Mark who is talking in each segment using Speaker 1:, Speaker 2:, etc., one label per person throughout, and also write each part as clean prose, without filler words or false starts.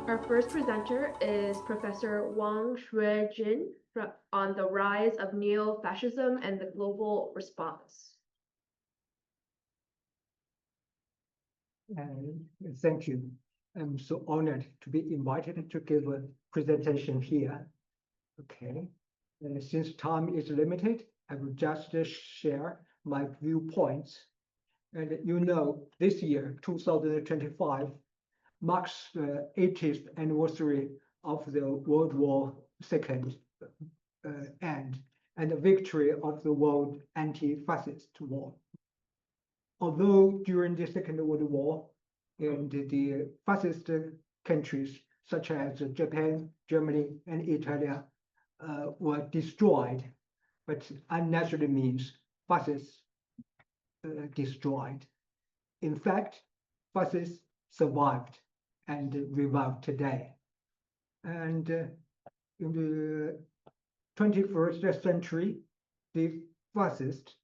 Speaker 1: Our first presenter is Professor Wang Shuijin on the rise of neo-fascism and the global response.
Speaker 2: Thank you. I'm so honored to be invited to give a presentation here. Okay. And since time is limited, I will just share my viewpoints. And you know, this year, 2025, marks the 80th anniversary of the World War II end and the victory of the World Anti-Fascist War. Although during the Second World War, and the fascist countries such as Japan, Germany, and Italy were destroyed, but unnaturally means fascists destroyed. In fact, fascists survived and revived today. And in the 21st century, the fascists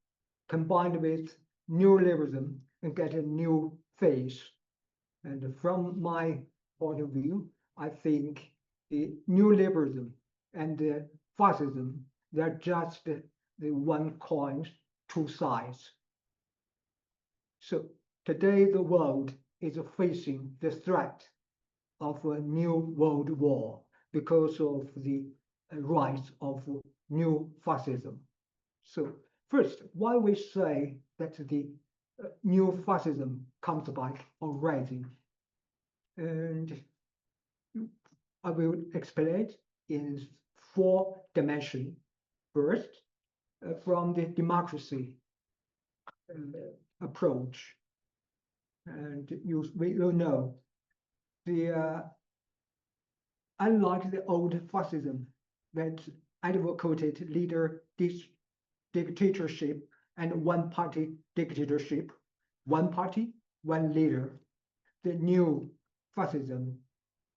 Speaker 2: combined with neoliberalism and get a new phase. And from my point of view, I think the neoliberalism and the fascism, they're just the one coin, two sides. So today the world is facing the threat of a new world war because of the rise of new fascism. So first, why we say that the new fascism comes back or rising, and I will explain in 4 dimensions. First, from the democracy approach, and we know the unlike the old fascism that advocated leader dictatorship and one-party dictatorship, one party, one leader. The new fascism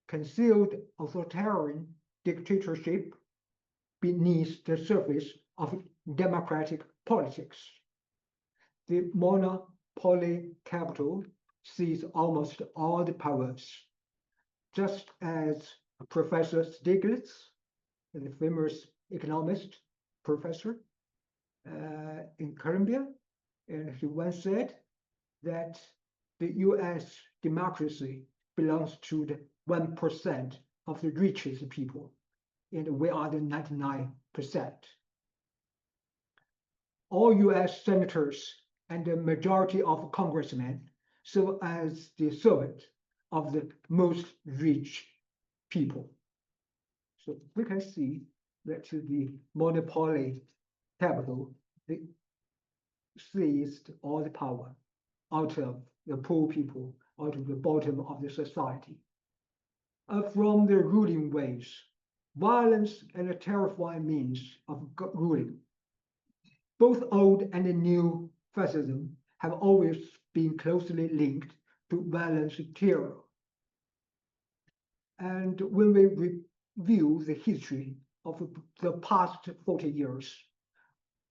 Speaker 2: concealed authoritarian dictatorship beneath the surface of democratic politics. The monopoly capital sees almost all the powers, just as Professor Stiglitz, the famous economist professor in Columbia, and he once said that the US democracy belongs to the 1% of the richest people, and we are the 99%. All US senators and the majority of congressmen serve as the servant of the most rich people. So we can see that the monopoly capital seized all the power out of the poor people, out of the bottom of the society. From the ruling ways, violence and a terrifying means of ruling. Both old and new fascism have always been closely linked to violence and terror. And when we review the history of the past 40 years,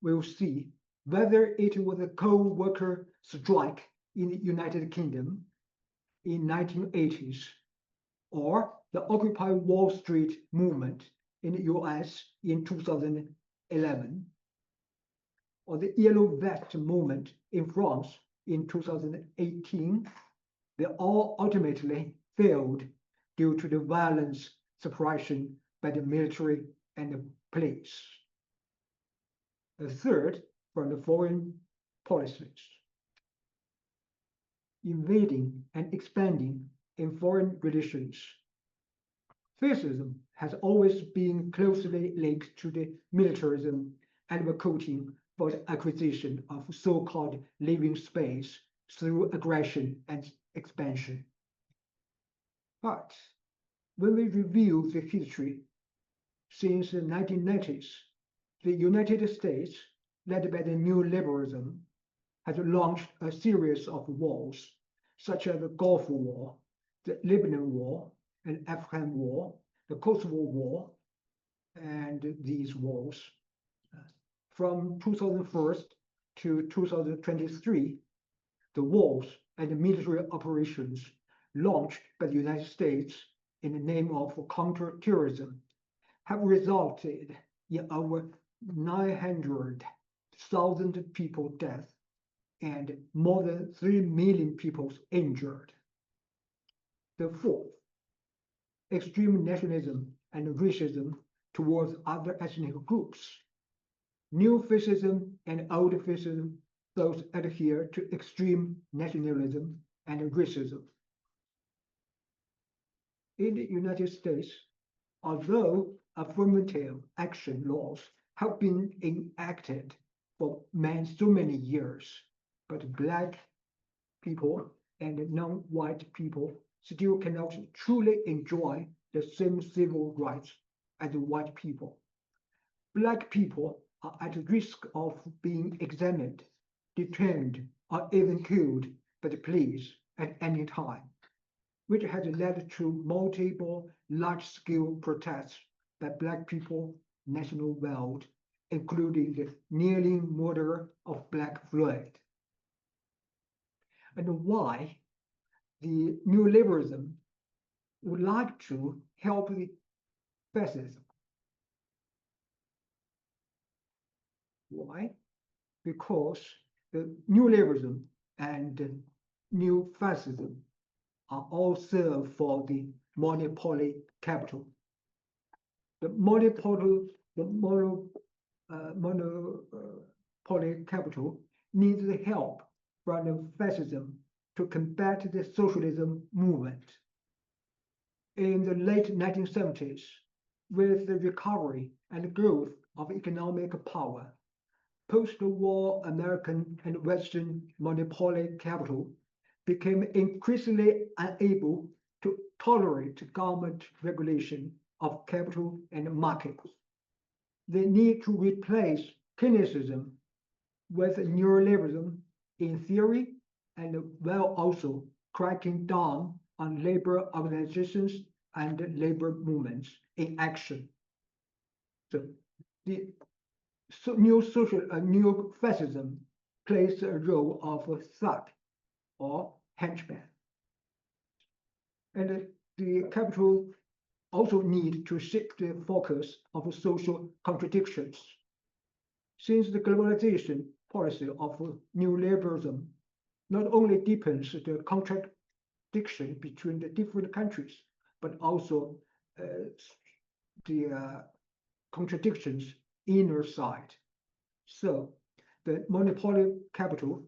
Speaker 2: we'll see whether it was a co-worker strike in the United Kingdom in 1980s, or the Occupy Wall Street movement in the US in 2011, or the Yellow Vest movement in France in 2018, they all ultimately failed due to the violence suppression by the military and the police. The third, from the foreign policies. Invading and expanding in foreign relations. Fascism has always been closely linked to the militarism advocating for the acquisition of so-called living space through aggression and expansion. But when we review the history, since the 1990s, the United States, led by the neoliberalism, has launched a series of wars, such as the Gulf War, the Lebanon War, and Afghan War, the Kosovo War, and these wars. From 2001 to 2023, the wars and the military operations launched by the United States in the name of counter-terrorism have resulted in over 900,000 people deaths and more than 3 million people injured. The fourth, extreme nationalism and racism towards other ethnic groups. Neo-fascism and old fascism those adhere to extreme nationalism and racism. In the United States, although affirmative action laws have been enacted for so many years, but Black people and non-white people still cannot truly enjoy the same civil rights as white people. Black people are at risk of being examined, detained, or even killed by the police at any time, which has led to multiple large-scale protests by Black people nationwide, including the nearly murder of Black Floyd. And why the neoliberalism would like to help the fascism. Why? Because the neoliberalism and the neo-fascism are all served for the monopoly capital. The monopoly capital needs the help from the fascism to combat the socialism movement. In the late 1970s, with the recovery and growth of economic power, post-war American and Western monopoly capital became increasingly unable to tolerate government regulation of capital and markets. They need to replace Keynesianism with neoliberalism in theory and while also cracking down on labor organizations and labor movements in action. So the neo-fascism plays a role of a thug or henchman. And the capital also need to shift the focus of social contradictions. Since the globalization policy of neoliberalism not only deepens the contradiction between the different countries, but also the contradictions inner side. So the monopoly capital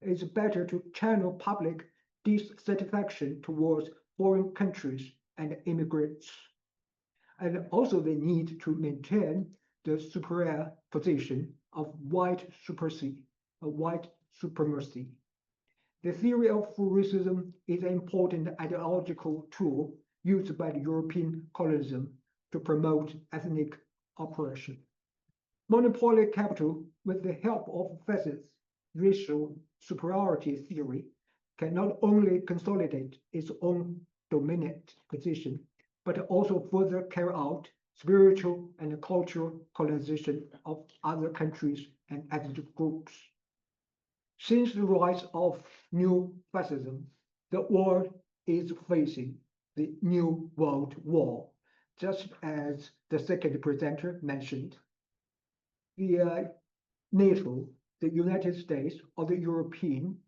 Speaker 2: is better to channel public dissatisfaction towards foreign countries and immigrants. And also they need to maintain the superior position of white supremacy. The theory of racism is an important ideological tool used by the European colonialism to promote ethnic oppression. Monopoly capital, with the help of fascist racial superiority theory, can not only consolidate its own dominant position, but also further carry out spiritual and cultural colonization of other countries and ethnic groups. Since the rise of new fascism, the world is facing the New World War, just as the second presenter mentioned. The NATO, the United States, or the European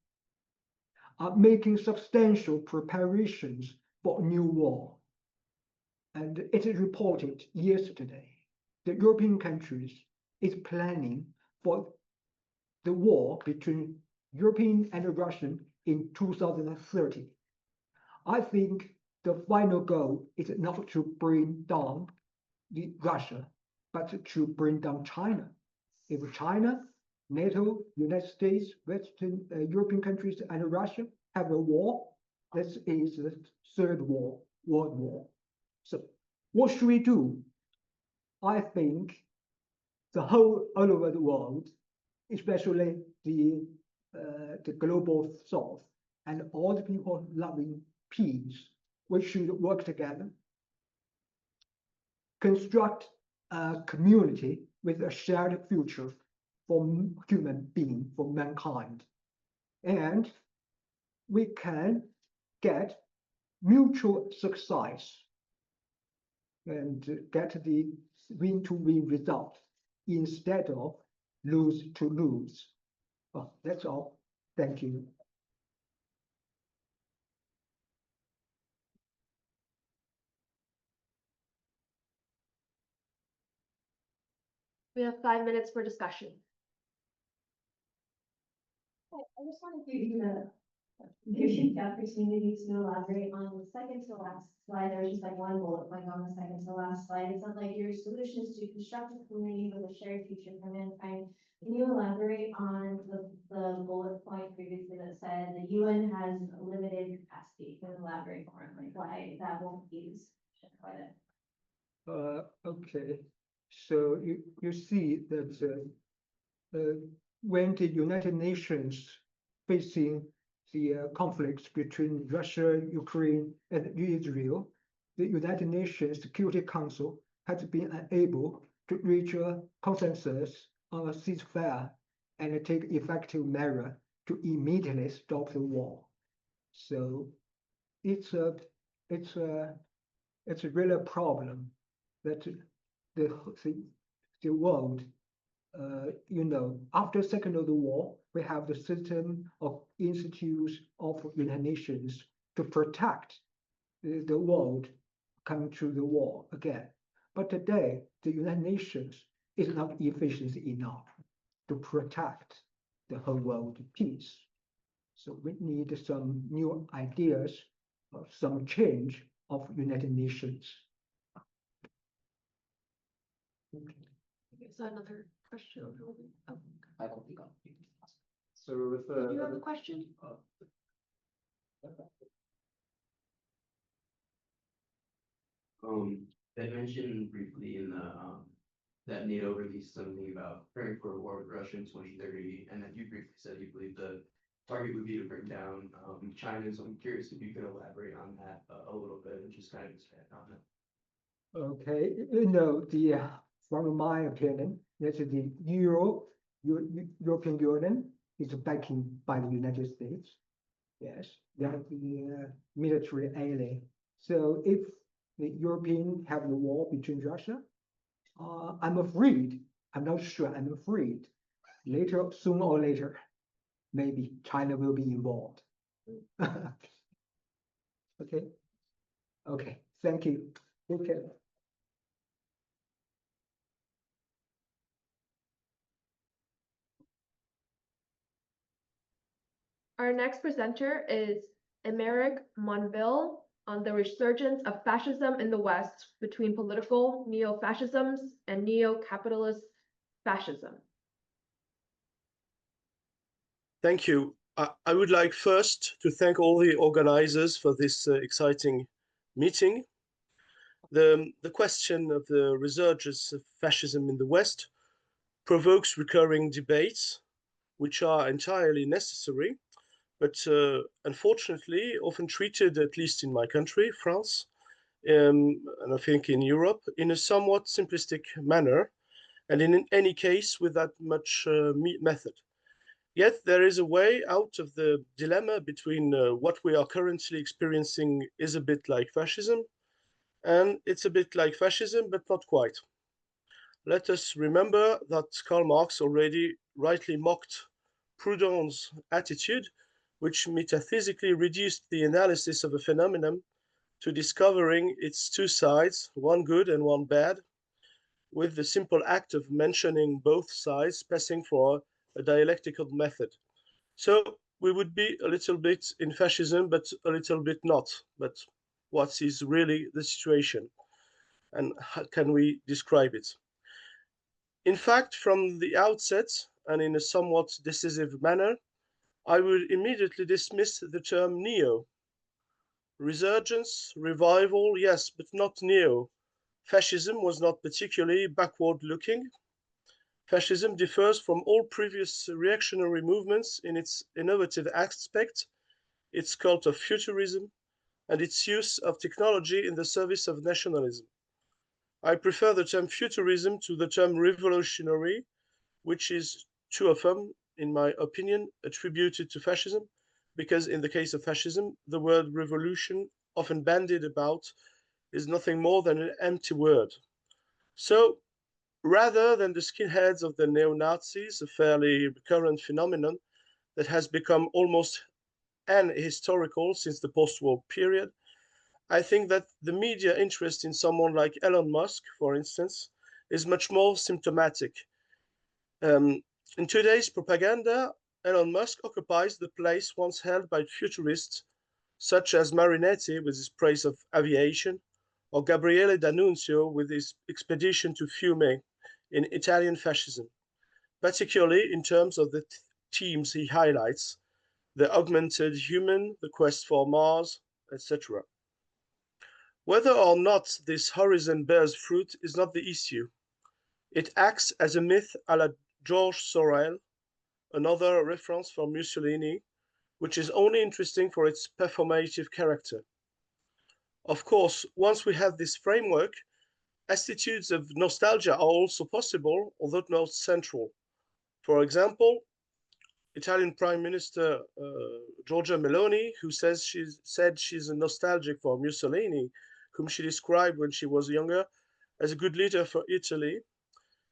Speaker 2: are making substantial preparations for a new war. And it is reported yesterday that European countries is planning for the war between European and Russian in 2030. I think the final goal is not to bring down Russia, but to bring down China. If China, NATO, United States, Western European countries, and Russia have a war, this is the third world war. So what should we do? I think all over the world, especially the global south and all the people loving peace, we should work together, construct a community with a shared future for human being, for mankind. And we can get mutual success and get the win-to-win result instead of lose to lose. Oh, that's all. Thank you.
Speaker 1: We have 5 minutes for discussion.
Speaker 3: I just wanted to give you the opportunity to elaborate on the second to last slide. There was just like one bullet point on the second to last slide. It sounds like your solution is to construct a community with a shared future for mankind. Can you elaborate on the bullet point previously that said the UN has a limited capacity? Can you elaborate more on like why that won't be sufficient? Why that?
Speaker 2: Okay, so you see that when the United Nations facing the conflicts between Russia, Ukraine, and Israel, the United Nations Security Council has been unable to reach a consensus on a ceasefire and take effective measure to immediately stop the war. So it's a really a problem that the world, after Second World War, we have the system of institutes of United Nations to protect the world coming through the war again. But today, the United Nations is not efficient enough to protect the whole world peace. So we need some new ideas, some change of United Nations.
Speaker 1: Is that another question? Oh,
Speaker 4: I don't think I'll.
Speaker 5: So with
Speaker 1: do you have a question?
Speaker 4: They mentioned briefly in the that NATO released something about preparing for a war with Russia in 2030, and then you briefly said you believe the target would be to bring down China. So I'm curious if you could elaborate on that a little bit and just kind of expand on it.
Speaker 2: Okay, from my opinion, that the European Union is backing by the United States. Yes, they are the military ally. So if the European have the war between Russia, I'm afraid, I'm not sure, I'm afraid, sooner or later, maybe China will be involved. Okay, okay, thank you. Okay.
Speaker 1: Our next presenter is Emeric Monville on the resurgence of fascism in the West between political neo-fascisms and neo-capitalist fascism.
Speaker 6: Thank you. I would like first to thank all the organizers for this exciting meeting. The question of the resurgence of fascism in the West provokes recurring debates, which are entirely necessary, but unfortunately often treated, at least in my country, France, and I think in Europe, in a somewhat simplistic manner, and in any case without much method. Yet there is a way out of the dilemma between what we are currently experiencing is a bit like fascism, and it's a bit like fascism, but not quite. Let us remember that Karl Marx already rightly mocked Proudhon's attitude, which metaphysically reduced the analysis of a phenomenon to discovering its two sides, one good and one bad, with the simple act of mentioning both sides passing for a dialectical method. So we would be a little bit in fascism, but a little bit not. But what is really the situation? And how can we describe it? In fact, from the outset, and in a somewhat decisive manner, I would immediately dismiss the term neo. Resurgence, revival, yes, but not neo. Fascism was not particularly backward-looking. Fascism differs from all previous reactionary movements in its innovative aspect, its cult of futurism, and its use of technology in the service of nationalism. I prefer the term futurism to the term revolutionary, which is too often, in my opinion, attributed to fascism, because in the case of fascism, the word revolution, often bandied about, is nothing more than an empty word. So rather than the skinheads of the neo-Nazis, a fairly recurrent phenomenon that has become almost ahistorical since the post-war period, I think that the media interest in someone like Elon Musk, for instance, is much more symptomatic. In today's propaganda, Elon Musk occupies the place once held by futurists such as Marinetti with his praise of aviation, or Gabriele D'Annunzio with his expedition to Fiume in Italian fascism, particularly in terms of the themes he highlights, the augmented human, the quest for Mars, etc. Whether or not this horizon bears fruit is not the issue. It acts as a myth a la George Sorel, another reference for Mussolini, which is only interesting for its performative character. Of course, once we have this framework, attitudes of nostalgia are also possible, although not central. For example, Italian Prime Minister Giorgia Meloni, who said she's a nostalgic for Mussolini, whom she described when she was younger as a good leader for Italy.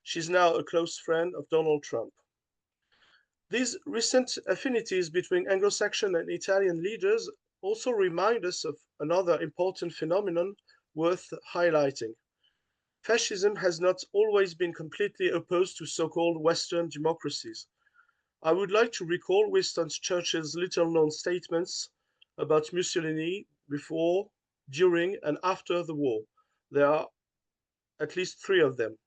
Speaker 6: She's now a close friend of Donald Trump. These recent affinities between Anglo-Saxon and Italian leaders also remind us of another important phenomenon worth highlighting. Fascism has not always been completely opposed to so-called Western democracies. I would like to recall Winston Churchill's little-known statements about Mussolini before, during, and after the war. There are at least 3 of them.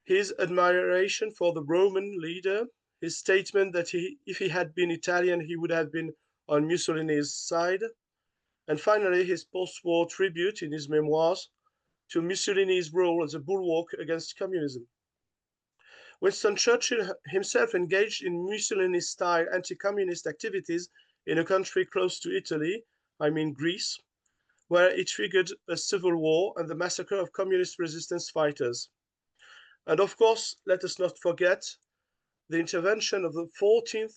Speaker 6: His admiration for the Roman leader, his statement that if he had been Italian, he would have been on Mussolini's side, and finally his post-war tribute in his memoirs to Mussolini's role as a bulwark against communism. Winston Churchill himself engaged in Mussolini-style anti-communist activities in a country close to Italy, I mean Greece, where it triggered a civil war and the massacre of communist resistance fighters. And of course, let us not forget the intervention of the 14th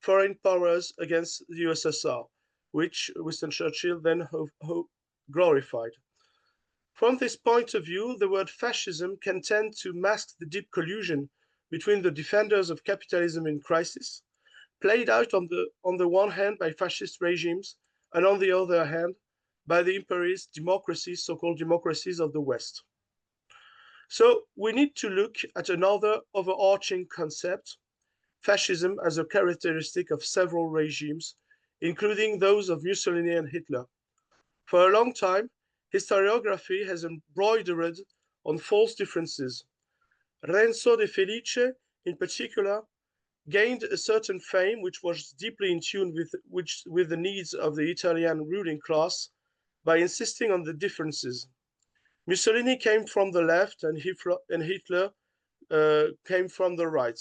Speaker 6: foreign powers against the USSR, which Winston Churchill then glorified. From this point of view, the word fascism can tend to mask the deep collusion between the defenders of capitalism in crisis, played out on the one hand by fascist regimes, and on the other hand by the imperialist democracies, so-called democracies of the West. So we need to look at another overarching concept, fascism as a characteristic of several regimes, including those of Mussolini and Hitler. For a long time, historiography has embroidered on false differences. Renzo de Felice, in particular, gained a certain fame which was deeply in tune with the needs of the Italian ruling class by insisting on the differences. Mussolini came from the left and Hitler came from the right.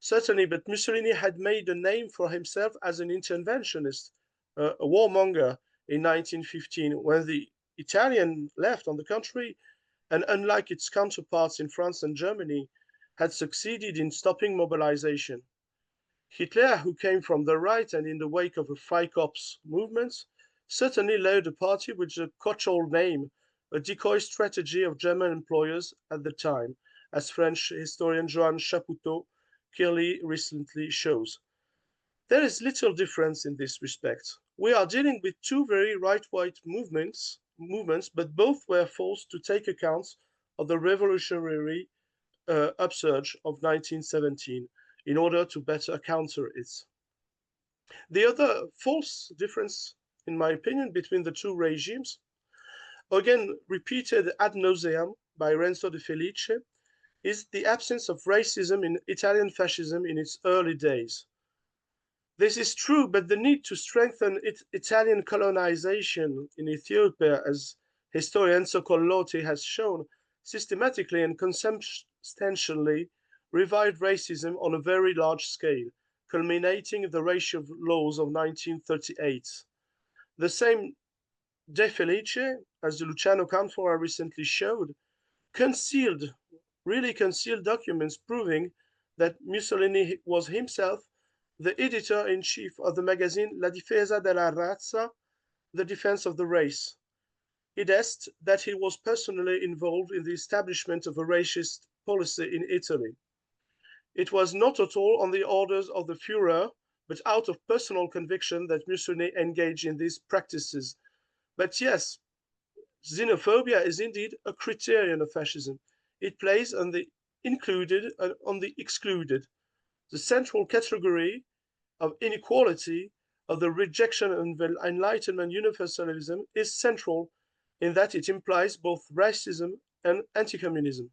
Speaker 6: Certainly, but Mussolini had made a name for himself as an interventionist, a warmonger in 1915, when the Italian left, on the contrary, and unlike its counterparts in France and Germany, had succeeded in stopping mobilization. Hitler, who came from the right and in the wake of the Freikorps movements, certainly led a party with a catch-all name, a decoy strategy of German employers at the time, as French historian Joan Chapoutot clearly recently shows. There is little difference in this respect. We are dealing with 2 very right-wing movements, but both were forced to take account of the revolutionary upsurge of 1917 in order to better counter it. The other false difference, in my opinion, between the 2 regimes, again repeated ad nauseam by Renzo de Felice, is the absence of racism in Italian fascism in its early days. This is true, but the need to strengthen Italian colonization in Ethiopia, as historian Enzo Collotti has shown, systematically and consubstantially revived racism on a very large scale, culminating in the racial laws of 1938. The same De Felice, as Luciano Canfora recently showed, really concealed documents proving that Mussolini was himself the editor-in-chief of the magazine La Difesa della Razza, the defense of the race. he guessed that he was personally involved in the establishment of a racist policy in Italy. It was not at all on the orders of the Führer, but out of personal conviction that Mussolini engaged in these practices. But yes, xenophobia is indeed a criterion of fascism. It plays on the included and on the excluded. The central category of inequality, of the rejection of the Enlightenment universalism is central in that it implies both racism and anti-communism.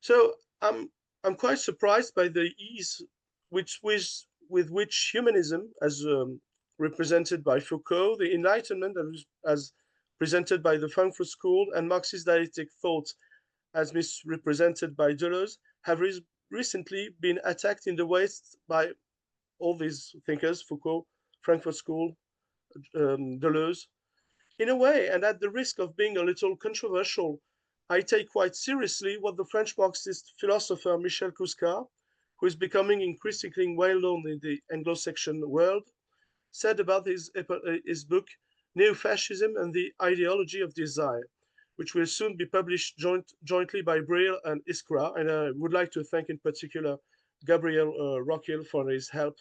Speaker 6: So I'm quite surprised by the ease with which humanism, as represented by Foucault, the Enlightenment as presented by the Frankfurt School, and Marxist dialectic thought as misrepresented by Deleuze, have recently been attacked in the West by all these thinkers, Foucault, Frankfurt School, Deleuze. In a way, and at the risk of being a little controversial, I take quite seriously what the French Marxist philosopher Michel Cusca, who is becoming increasingly well known in the Anglo-Saxon world, said about his book, Neo-Fascism and the Ideology of Desire, which will soon be published jointly by Brill and Iskra. And I would like to thank in particular Gabriel Rockhill for his help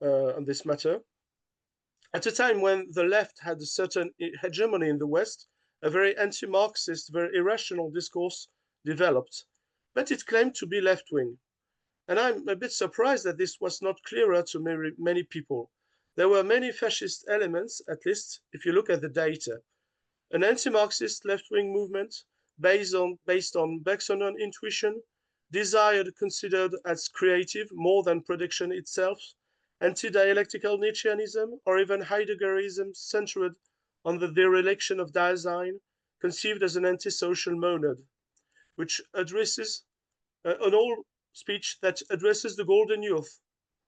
Speaker 6: on this matter. At a time when the left had a certain hegemony in the West, a very anti-Marxist, very irrational discourse developed, but it claimed to be left-wing. And I'm a bit surprised that this was not clearer to many people. There were many fascist elements, at least if you look at the data. An anti-Marxist left-wing movement based on Bergsonian intuition, desired considered as creative more than production itself, anti-dialectical Nietzscheanism, or even Heideggerism centered on the dereliction of design, conceived as an antisocial monad, which addresses an old speech that addresses the golden youth,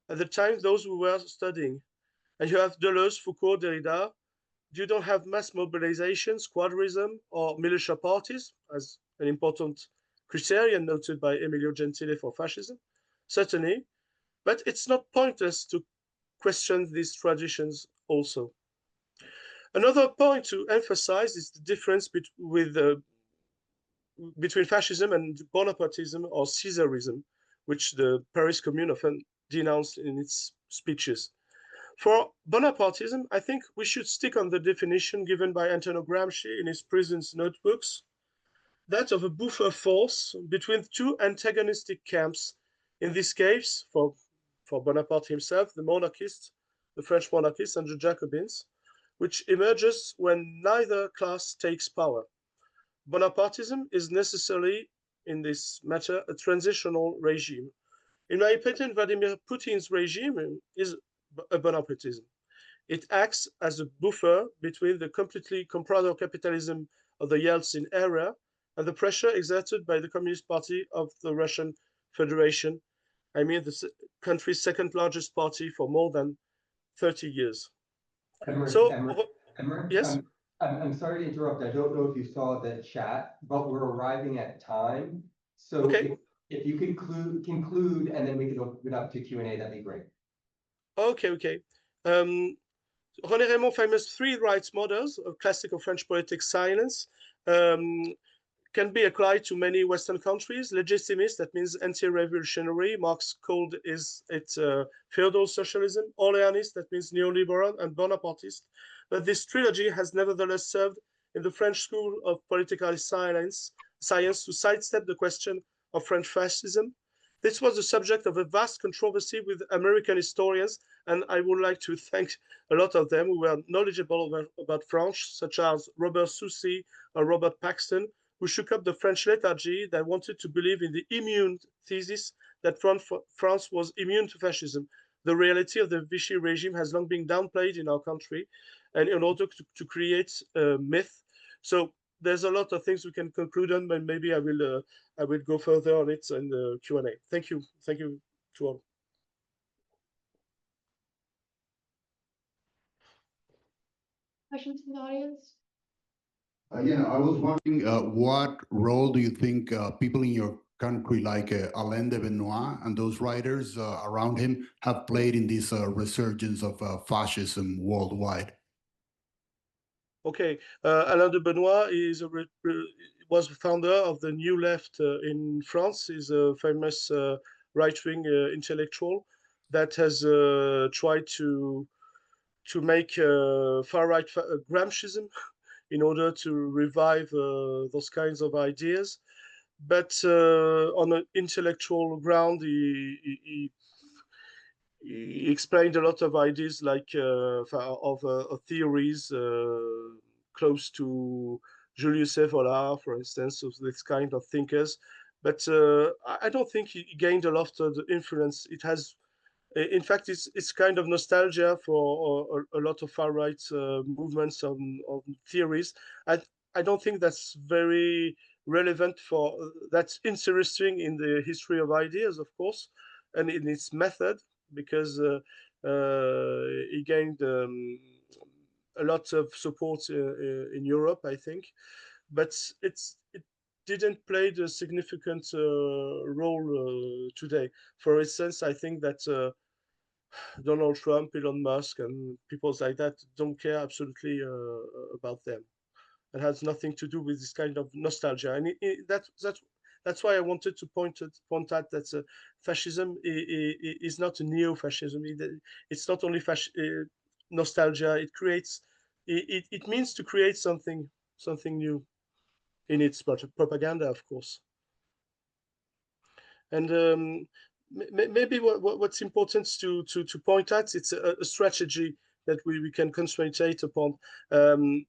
Speaker 6: at the time those who were studying. And you have Deleuze, Foucault, Derrida. You don't have mass mobilization, squadrism, or militia parties, as an important criterion noted by Emilio Gentile for fascism, certainly, but it's not pointless to question these traditions also. Another point to emphasize is the difference between fascism and Bonapartism or Caesarism, which the Paris Commune often denounced in its speeches. For Bonapartism, I think we should stick on the definition given by Antonio Gramsci in his prison's notebooks, that of a buffer force between two antagonistic camps, in this case, for Bonaparte himself, the monarchists, the French monarchists and the Jacobins, which emerges when neither class takes power. Bonapartism is necessarily, in this matter, a transitional regime. In my opinion, Vladimir Putin's regime is a Bonapartism. It acts as a buffer between the completely comprador capitalism of the Yeltsin era and the pressure exerted by the Communist Party of the Russian Federation, I mean the country's second largest party for more than 30 years. Yes?
Speaker 7: I'm sorry to interrupt. I don't know if you saw the chat, but we're arriving at time. So
Speaker 6: Okay.
Speaker 7: if you conclude and then we can open it up to Q&A, that'd be great.
Speaker 6: Okay. René Raymond's famous three rights models of classical French poetic silence can be applied to many Western countries. Legitimist, that means anti-revolutionary. Marx called it feudal socialism. Orleanist, that means neoliberal, and Bonapartist. But this trilogy has nevertheless served in the French school of political science to sidestep the question of French fascism. This was the subject of a vast controversy with American historians, and I would like to thank a lot of them who were knowledgeable about France, such as Robert Soucy or Robert Paxton, who shook up the French lethargy that wanted to believe in the immune thesis that France was immune to fascism. The reality of the Vichy regime has long been downplayed in our country, and in order to create a myth. So there's a lot of things we can conclude on, but maybe I will go further on it in the Q&A. Thank you to all.
Speaker 1: Questions from the audience?
Speaker 8: I was wondering, what role do you think people in your country like Alain de Benoit and those writers around him have played in this resurgence of fascism worldwide?
Speaker 6: Okay, Alain de Benoit was the founder of the New Left in France. He's a famous right-wing intellectual that has tried to make far-right Gramscism in order to revive those kinds of ideas. But on an intellectual ground, he explained a lot of ideas like of theories close to Julius Evola, for instance, of this kind of thinkers. But I don't think he gained a lot of influence. It has, in fact, it's kind of nostalgia for a lot of far right movements on theories. I don't think that's very relevant for that's interesting in the history of ideas, of course, and in its method, because he gained a lot of support in Europe, I think, but it didn't play the significant role today. For instance, I think that Donald Trump, Elon Musk, and people like that don't care absolutely about them. It has nothing to do with this kind of nostalgia, and that's why I wanted to point out that fascism is not a neo-fascism. It's not only nostalgia. It creates. It means to create something new in its propaganda, of course. And maybe what's important to point out, it's a strategy that we can concentrate upon. Um,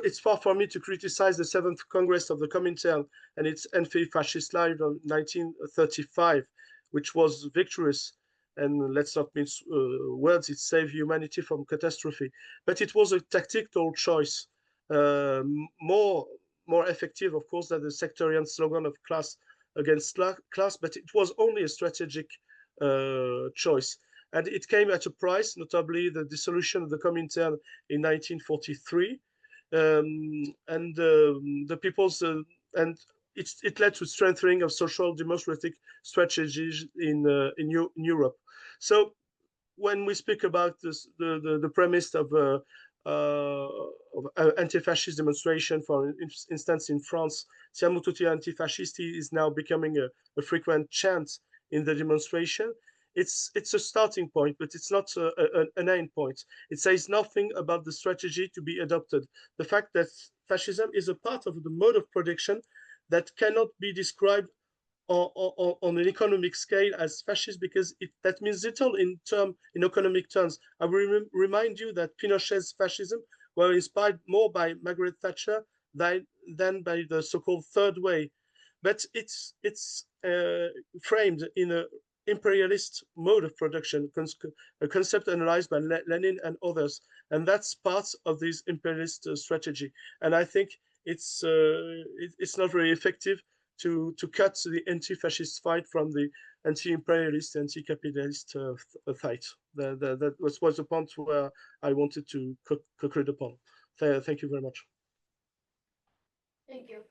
Speaker 6: it's far from me to criticize the 7th Congress of the Comintern and its anti-fascist line of 1935, which was victorious. And let's not mince words, it saved humanity from catastrophe. But it was a tactical choice, more effective, of course, than the sectarian slogan of class against class, but it was only a strategic choice. And it came at a price, notably the dissolution of the Comintern in 1943. And the people's and it led to strengthening of social democratic strategies in Europe. So when we speak about this, the premise of anti-fascist demonstration, for instance, in France, Siamo tutti antifascisti is now becoming a frequent chant in the demonstration. It's a starting point, but it's not an end point. It says nothing about the strategy to be adopted. The fact that fascism is a part of the mode of production that cannot be described on an economic scale as fascist, because that means little in economic terms. I will remind you that Pinochet's fascism were inspired more by Margaret Thatcher than by the so-called Third Way, but it's framed in a imperialist mode of production, a concept analyzed by Lenin and others, and that's part of this imperialist strategy. And I think it's not very effective to cut the anti-fascist fight from the anti-imperialist, anti-capitalist fight. That was the point where I wanted to conclude upon. Thank you very much.
Speaker 1: Thank you.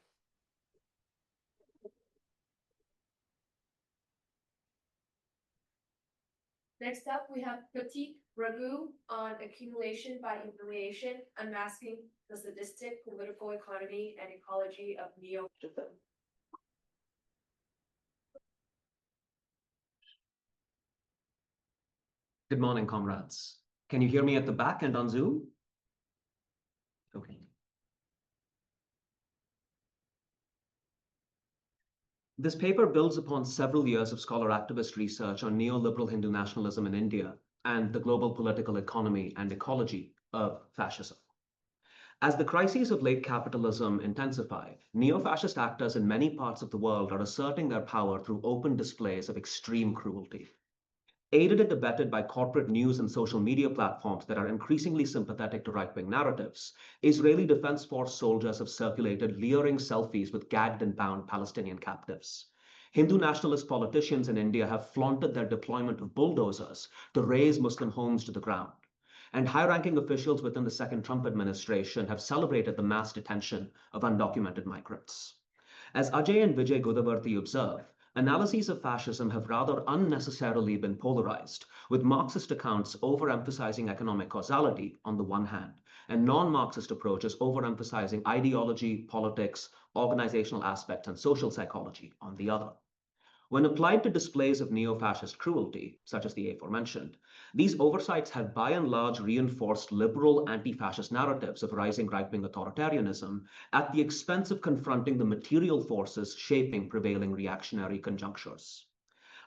Speaker 1: Next up, we have Pratik Raghu on accumulation by humiliation, unmasking the sadistic political economy and ecology of neo-fascism.
Speaker 9: Good morning, comrades. Can you hear me at the back and on Zoom? Okay. This paper builds upon several years of scholar-activist research on neoliberal Hindu nationalism in India and the global political economy and ecology of fascism. As the crises of late capitalism intensify, neo-fascist actors in many parts of the world are asserting their power through open displays of extreme cruelty. Aided and abetted by corporate news and social media platforms that are increasingly sympathetic to right-wing narratives, Israeli Defense Force soldiers have circulated leering selfies with gagged and bound Palestinian captives. Hindu nationalist politicians in India have flaunted their deployment of bulldozers to raze Muslim homes to the ground. And high-ranking officials within the second Trump administration have celebrated the mass detention of undocumented migrants. As Ajay and Vijay Godavarthi observe, analyses of fascism have rather unnecessarily been polarized, with Marxist accounts overemphasizing economic causality on the one hand, and non-Marxist approaches overemphasizing ideology, politics, organizational aspects, and social psychology on the other. When applied to displays of neo-fascist cruelty, such as the aforementioned, these oversights have by and large reinforced liberal anti-fascist narratives of rising right-wing authoritarianism at the expense of confronting the material forces shaping prevailing reactionary conjunctures.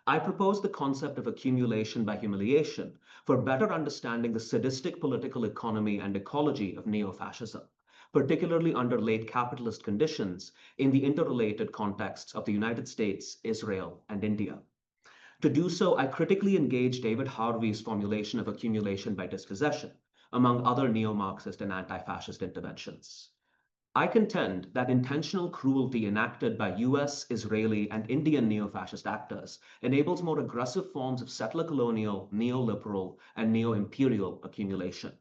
Speaker 9: I propose the concept of accumulation by humiliation for better understanding the sadistic political economy and ecology of neo-fascism, particularly under late capitalist conditions in the interrelated contexts of the United States, Israel, and India. To do so, I critically engage David Harvey's formulation of accumulation by dispossession, among other neo-Marxist and anti-fascist interventions. I contend that intentional cruelty enacted by US, Israeli, and Indian neo-fascist actors enables more aggressive forms of settler colonial, neoliberal, and neo-imperial accumulation.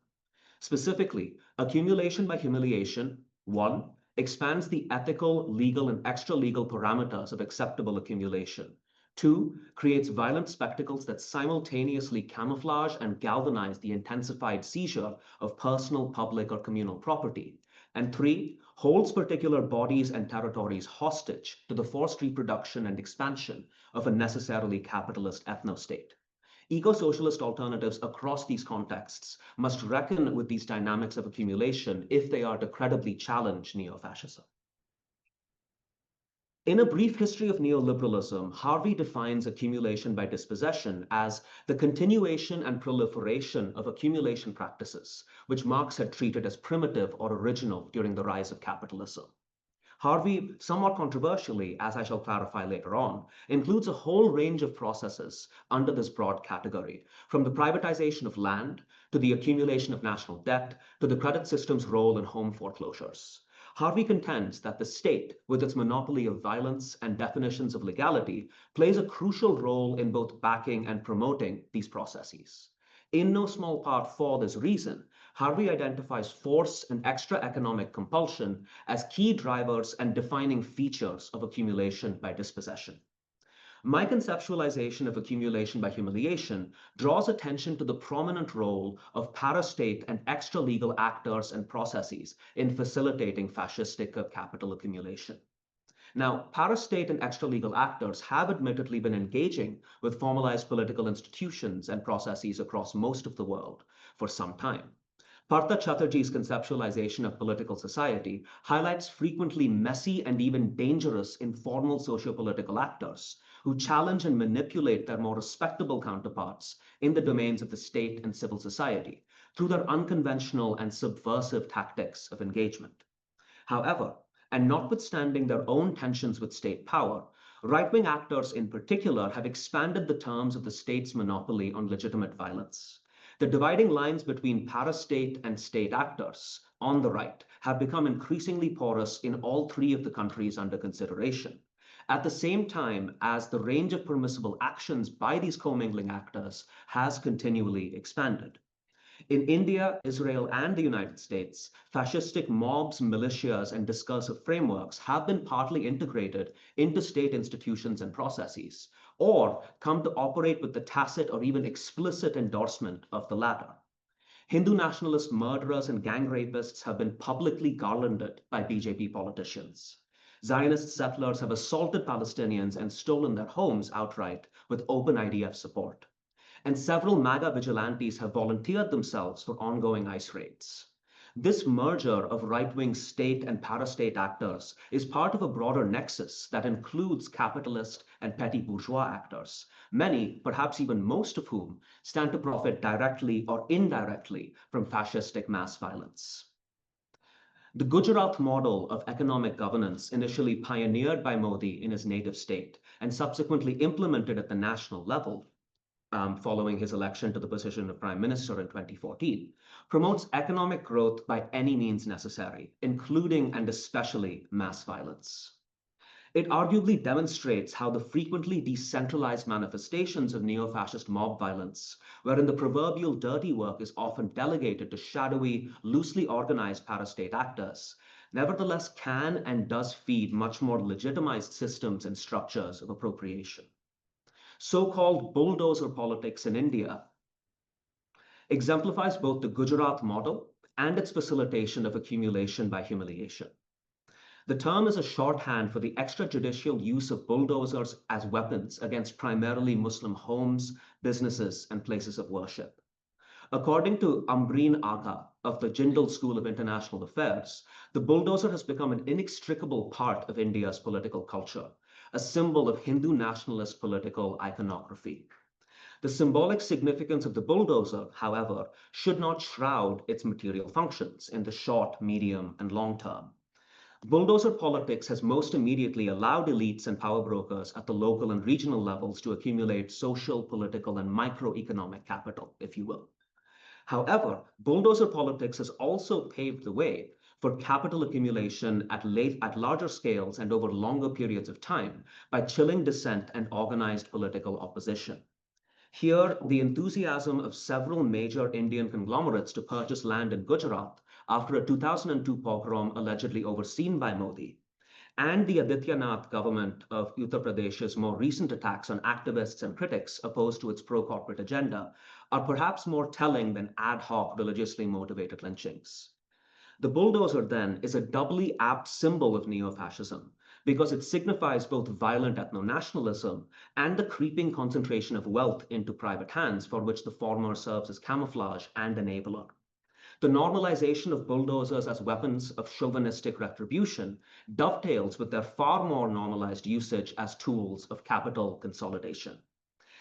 Speaker 9: Specifically, accumulation by humiliation, 1, expands the ethical, legal, and extra-legal parameters of acceptable accumulation. 2, creates violent spectacles that simultaneously camouflage and galvanize the intensified seizure of personal, public, or communal property. And 3, holds particular bodies and territories hostage to the forced reproduction and expansion of a necessarily capitalist ethno-state. Eco-socialist alternatives across these contexts must reckon with these dynamics of accumulation if they are to credibly challenge neo-fascism. In A Brief History of Neoliberalism, Harvey defines accumulation by dispossession as the continuation and proliferation of accumulation practices, which Marx had treated as primitive or original during the rise of capitalism. Harvey, somewhat controversially, as I shall clarify later on, includes a whole range of processes under this broad category, from the privatization of land, to the accumulation of national debt, to the credit system's role in home foreclosures. Harvey contends that the state, with its monopoly of violence and definitions of legality, plays a crucial role in both backing and promoting these processes. In no small part for this reason, Harvey identifies force and extra economic compulsion as key drivers and defining features of accumulation by dispossession. My conceptualization of accumulation by humiliation draws attention to the prominent role of parastate and extra-legal actors and processes in facilitating fascistic capital accumulation. Now, parastate and extra-legal actors have admittedly been engaging with formalized political institutions and processes across most of the world for some time. Partha Chatterjee's conceptualization of political society highlights frequently messy and even dangerous informal socio-political actors who challenge and manipulate their more respectable counterparts in the domains of the state and civil society through their unconventional and subversive tactics of engagement. However, and notwithstanding their own tensions with state power, right-wing actors in particular have expanded the terms of the state's monopoly on legitimate violence. The dividing lines between parastate and state actors on the right have become increasingly porous in all three of the countries under consideration, at the same time as the range of permissible actions by these commingling actors has continually expanded. In India, Israel, and the United States, fascistic mobs, militias, and discursive frameworks have been partly integrated into state institutions and processes, or come to operate with the tacit or even explicit endorsement of the latter. Hindu nationalist murderers and gang rapists have been publicly garlanded by BJP politicians. Zionist settlers have assaulted Palestinians and stolen their homes outright with open IDF support. And several MAGA vigilantes have volunteered themselves for ongoing ICE raids. This merger of right-wing state and parastate actors is part of a broader nexus that includes capitalist and petty bourgeois actors, many, perhaps even most of whom, stand to profit directly or indirectly from fascistic mass violence. The Gujarat model of economic governance, initially pioneered by Modi in his native state and subsequently implemented at the national level, following his election to the position of Prime Minister in 2014, promotes economic growth by any means necessary, including and especially mass violence. It arguably demonstrates how the frequently decentralized manifestations of neo-fascist mob violence, wherein the proverbial dirty work is often delegated to shadowy, loosely organized parastate actors, nevertheless can and does feed much more legitimized systems and structures of appropriation. So-called bulldozer politics in India exemplifies both the Gujarat model and its facilitation of accumulation by humiliation. The term is a shorthand for the extrajudicial use of bulldozers as weapons against primarily Muslim homes, businesses, and places of worship. According to Ambreen Agha of the Jindal School of International Affairs, the bulldozer has become an inextricable part of India's political culture, a symbol of Hindu nationalist political iconography. The symbolic significance of the bulldozer, however, should not shroud its material functions in the short, medium, and long term. Bulldozer politics has most immediately allowed elites and power brokers at the local and regional levels to accumulate social, political, and microeconomic capital, if you will. However, bulldozer politics has also paved the way for capital accumulation at larger scales and over longer periods of time by chilling dissent and organized political opposition. Here, the enthusiasm of several major Indian conglomerates to purchase land in Gujarat after a 2002 pogrom allegedly overseen by Modi, and the Adityanath government of Uttar Pradesh's more recent attacks on activists and critics opposed to its pro-corporate agenda are perhaps more telling than ad hoc religiously motivated lynchings. The bulldozer, then, is a doubly apt symbol of neo-fascism because it signifies both violent ethno-nationalism and the creeping concentration of wealth into private hands for which the former serves as camouflage and enabler. The normalization of bulldozers as weapons of chauvinistic retribution dovetails with their far more normalized usage as tools of capital consolidation.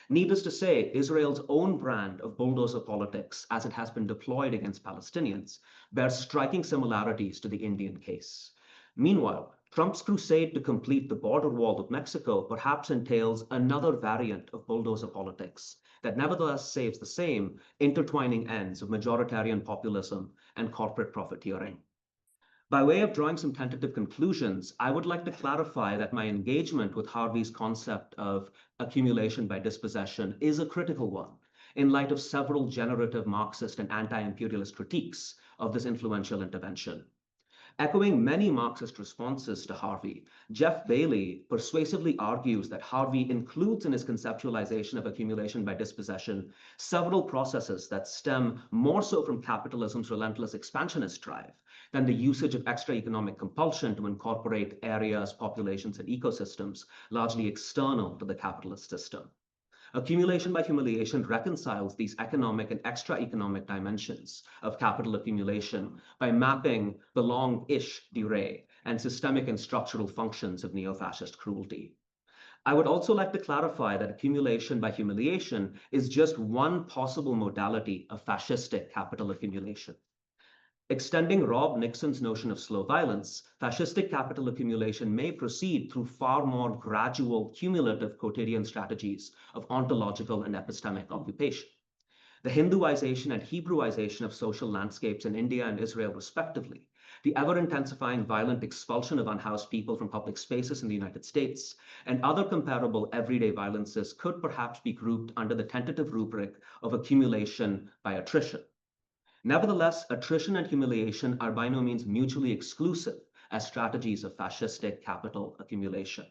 Speaker 9: Needless to say, Israel's own brand of bulldozer politics, as it has been deployed against Palestinians, bears striking similarities to the Indian case. Meanwhile, Trump's crusade to complete the border wall with Mexico perhaps entails another variant of bulldozer politics that nevertheless saves the same intertwining ends of majoritarian populism and corporate profiteering. By way of drawing some tentative conclusions, I would like to clarify that my engagement with Harvey's concept of accumulation by dispossession is a critical one, in light of several generative Marxist and anti-imperialist critiques of this influential intervention. Echoing many Marxist responses to Harvey, Jeff Bailey persuasively argues that Harvey includes in his conceptualization of accumulation by dispossession several processes that stem more so from capitalism's relentless expansionist drive than the usage of extra economic compulsion to incorporate areas, populations, and ecosystems largely external to the capitalist system. Accumulation by humiliation reconciles these economic and extra-economic dimensions of capital accumulation by mapping the long-ish durée and systemic and structural functions of neo-fascist cruelty. I would also like to clarify that accumulation by humiliation is just one possible modality of fascistic capital accumulation. Extending Rob Nixon's notion of slow violence, fascistic capital accumulation may proceed through far more gradual, cumulative quotidian strategies of ontological and epistemic occupation. The Hinduization and Hebrewisation of social landscapes in India and Israel respectively, the ever-intensifying violent expulsion of unhoused people from public spaces in the United States, and other comparable everyday violences could perhaps be grouped under the tentative rubric of accumulation by attrition. Nevertheless, attrition and humiliation are by no means mutually exclusive as strategies of fascistic capital accumulation.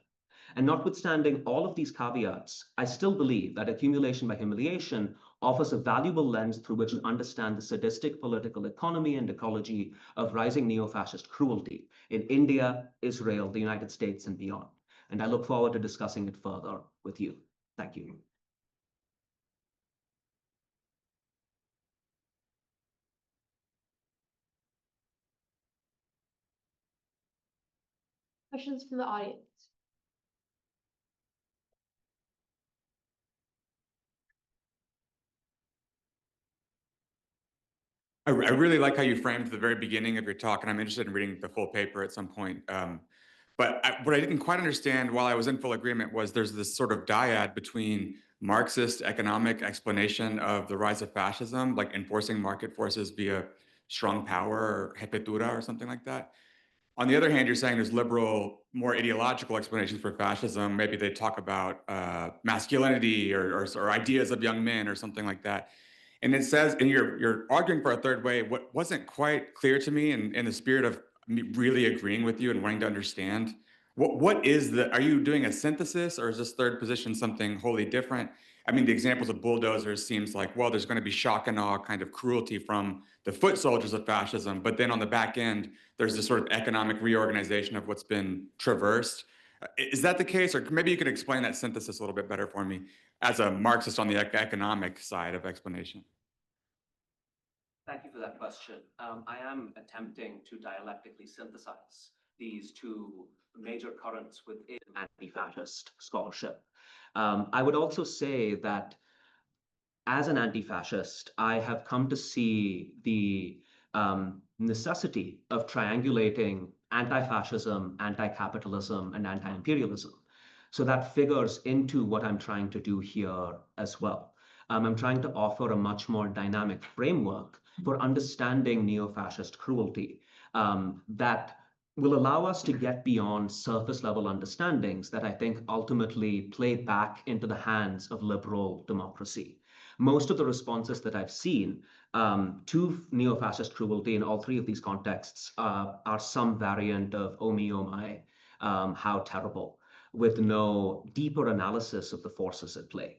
Speaker 9: And notwithstanding all of these caveats, I still believe that accumulation by humiliation offers a valuable lens through which to understand the sadistic political economy and ecology of rising neo-fascist cruelty in India, Israel, the United States, and beyond. And I look forward to discussing it further with you. Thank you.
Speaker 1: Questions from the audience?
Speaker 10: I really like how you framed the very beginning of your talk, and I'm interested in reading the full paper at some point. But what I didn't quite understand while I was in full agreement was there's this sort of dyad between Marxist economic explanation of the rise of fascism, like enforcing market forces via strong power or jepetura or something like that. On the other hand, you're saying there's liberal, more ideological explanations for fascism. Maybe they talk about masculinity or ideas of young men or something like that. And it says, and you're arguing for a third way. What wasn't quite clear to me in the spirit of really agreeing with you and wanting to understand. What is are you doing a synthesis, or is this third position something wholly different? I mean, the examples of bulldozers seems like, well, there's going to be shock and awe kind of cruelty from the foot soldiers of fascism, but then on the back end, there's this sort of economic reorganization of what's been traversed. Is that the case? Or maybe you could explain that synthesis a little bit better for me as a Marxist on the economic side of explanation.
Speaker 9: Thank you for that question. I am attempting to dialectically synthesize these two major currents within anti-fascist scholarship. I would also say that as an anti-fascist, I have come to see the necessity of triangulating anti-fascism, anti-capitalism, and anti-imperialism. So that figures into what I'm trying to do here as well. I'm trying to offer a much more dynamic framework for understanding neo-fascist cruelty that will allow us to get beyond surface level understandings that I think ultimately play back into the hands of liberal democracy. Most of the responses that I've seen to neo-fascist cruelty in all three of these contexts are some variant of oh my, how terrible, with no deeper analysis of the forces at play.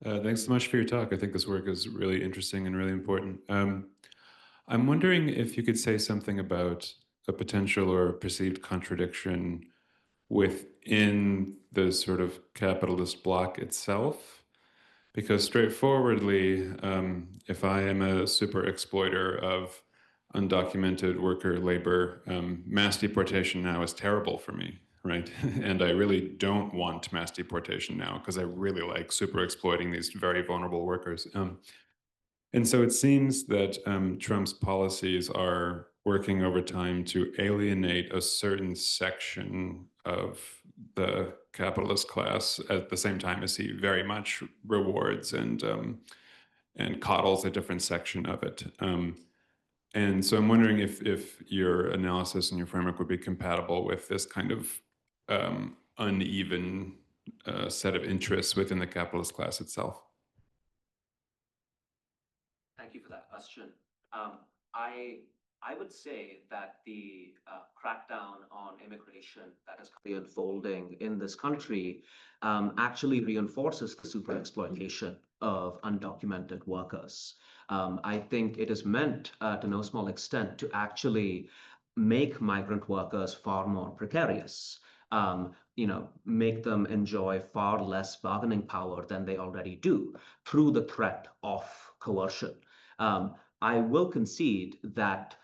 Speaker 11: Thanks so much for your talk. I think this work is really interesting and really important. I'm wondering if you could say something about a potential or perceived contradiction within the sort of capitalist bloc itself. Because straightforwardly, if I am a super exploiter of undocumented worker labor, mass deportation now is terrible for me, right? And I really don't want mass deportation now because I really like super exploiting these very vulnerable workers. And so it seems that Trump's policies are working over time to alienate a certain section of the capitalist class at the same time as he very much rewards and coddles a different section of it. And so I'm wondering if your analysis and your framework would be compatible with this kind of uneven set of interests within the capitalist class itself.
Speaker 9: Thank you for that question. I would say that the crackdown on immigration that is currently unfolding in this country actually reinforces the super exploitation of undocumented workers. I think it is meant to no small extent to actually make migrant workers far more precarious. Make them enjoy far less bargaining power than they already do through the threat of coercion. I will concede that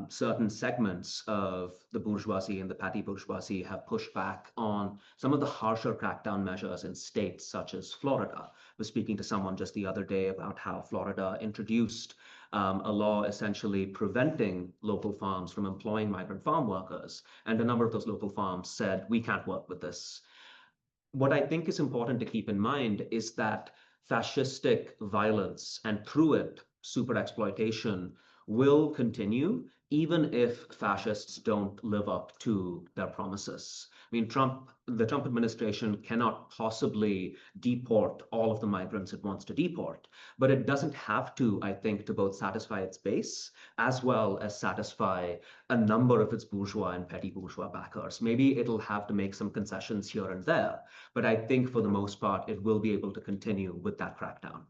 Speaker 9: certain segments of the bourgeoisie and the petty bourgeoisie have pushed back on some of the harsher crackdown measures in states such as Florida. I was speaking to someone just the other day about how Florida introduced a law essentially preventing local farms from employing migrant farm workers. And a number of those local farms said, we can't work with this. What I think is important to keep in mind is that fascistic violence and through it, super exploitation will continue even if fascists don't live up to their promises. I mean, the Trump administration cannot possibly deport all of the migrants it wants to deport, but it doesn't have to, I think, to both satisfy its base as well as satisfy a number of its bourgeois and petty bourgeois backers. Maybe it'll have to make some concessions here and there, but I think for the most part, it will be able to continue with that crackdown.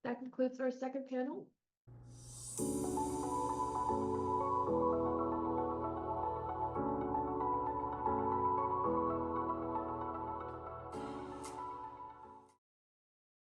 Speaker 1: That concludes our second panel.